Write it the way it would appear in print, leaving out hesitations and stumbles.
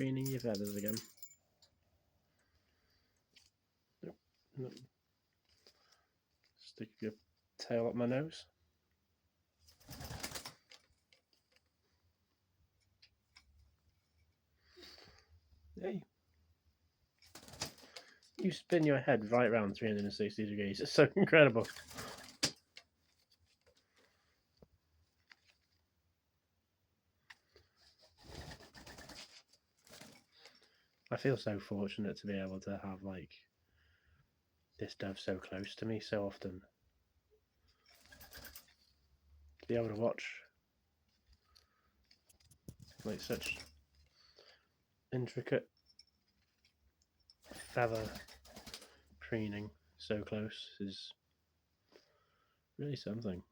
preening your feathers again. Nope, nope. Stick your tail up my nose. Hey. You spin your head right around 360 degrees. It's so incredible. I feel so fortunate to be able to have like this dove so close to me so often. To be able to watch like such intricate feather preening so close is really something.